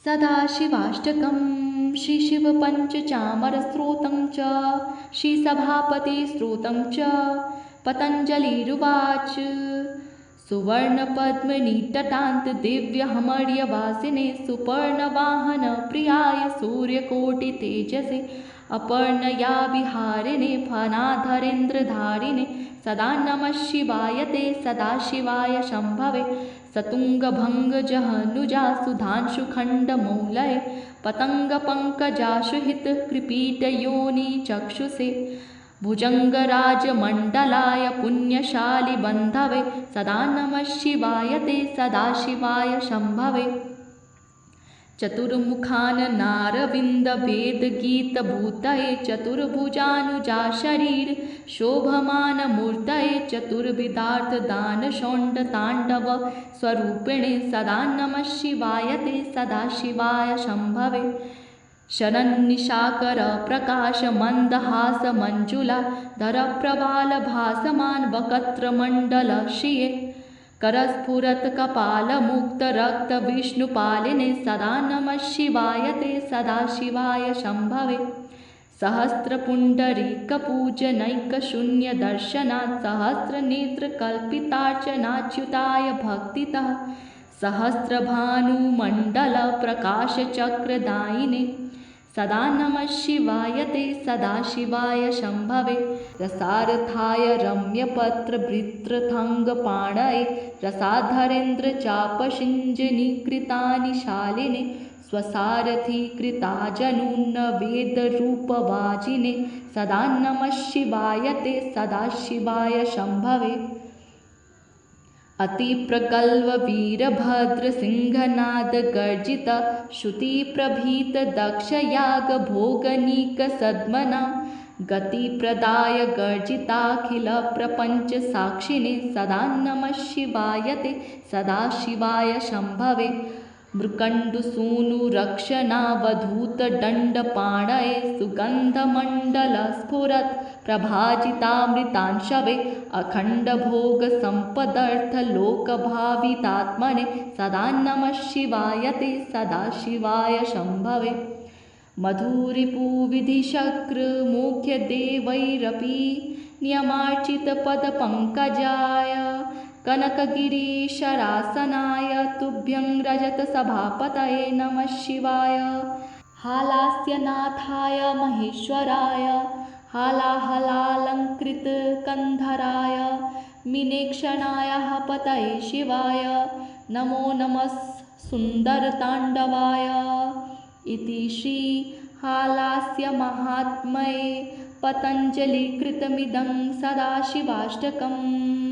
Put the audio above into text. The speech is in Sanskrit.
सदाशिवाष्टकं श्रीशिवपञ्चचामरस्तोत्रं च श्रीसभापतिस्तोत्रं च पतञ्जलिरुवाच सुवर्णपद्मनितटान्तदिव्यहमर्यवासिने सुपर्णवाहनप्रियाय सूर्यकोटितेजसे अपर्णया विहारिणे फणाधरेन्द्रधारिणे सदा नमः शिवाय ते सदाशिवाय शम्भवे सतुङ्गभङ्गजहनुजा सुधांशुखण्डमौलये पतङ्गपङ्कजाशुहितकृपीटयोनि चक्षुषे भुजङ्गराजमण्डलाय पुण्यशालिबन्धवे सदा नमः शिवाय ते सदाशिवाय शम्भवे चतुर्मुखाननारविन्दभेदगीतभूतये चतुर्भुजानुजा शरीर शोभमानमूर्तये चतुर्विधार्थदानशोण्डताण्डव स्वरूपिणे सदा नमः शिवाय ते सदाशिवाय शम्भवे शरन्निशाकर प्रकाशमन्दहासमञ्जुला धरप्रवालभासमान् वक्त्रमण्डलश्रिये करस्फुरत्कपालमुक्तरक्तविष्णुपालिने सदा नमः शिवाय ते सदाशिवाय शम्भवे सहस्रपुण्डरीकपूजनैकशून्यदर्शनात् सहस्रनेत्रकल्पितार्चनाच्युताय भक्तितः सहस्रभानुमण्डलप्रकाशचक्रदायिने सदा नमः शिवाय ते सदाशिवाय शम्भवे रसार्थाय रम्यपत्रभृत्रथङ्गपाणये रसाधरेन्द्रचापशिञ्जनिकृतानि शालिने स्वसारथीकृताजनून्नवेदरूपवाजिने सदा नमः शिवाय ते सदाशिवाय शम्भवे अतिप्रगल्भवीरभद्रसिंहनादगर्जित श्रुतिप्रभीतदक्षयागभोगनीकसद्मनां गतिप्रदाय गर्जिताखिलप्रपञ्चसाक्षिणे सदा नमः शिवाय ते सदाशिवाय शम्भवे मृकण्डसूनुरक्षणावधूतदण्डपाणये सुगन्धमण्डलस्फुरत् प्रभाजितामृतांशवे अखण्डभोगसम्पदर्थलोकभावितात्मने सदा नमः शिवाय ते सदाशिवाय शम्भवे मधुरिपुविधिशक्रमुख्यदेवैरपि नियमार्चितपदपङ्कजाय कनकगिरीशरासनाय तुभ्यं रजतसभापतये नमः शिवाय हालास्यनाथाय महेश्वराय हालाहलालङ्कृतकन्धराय मीनेक्षणाय पतये शिवाय नमो नमः सुन्दरताण्डवाय इति श्री हालास्यमाहात्म्ये पतञ्जलिकृतमिदं सदाशिवाष्टकम्।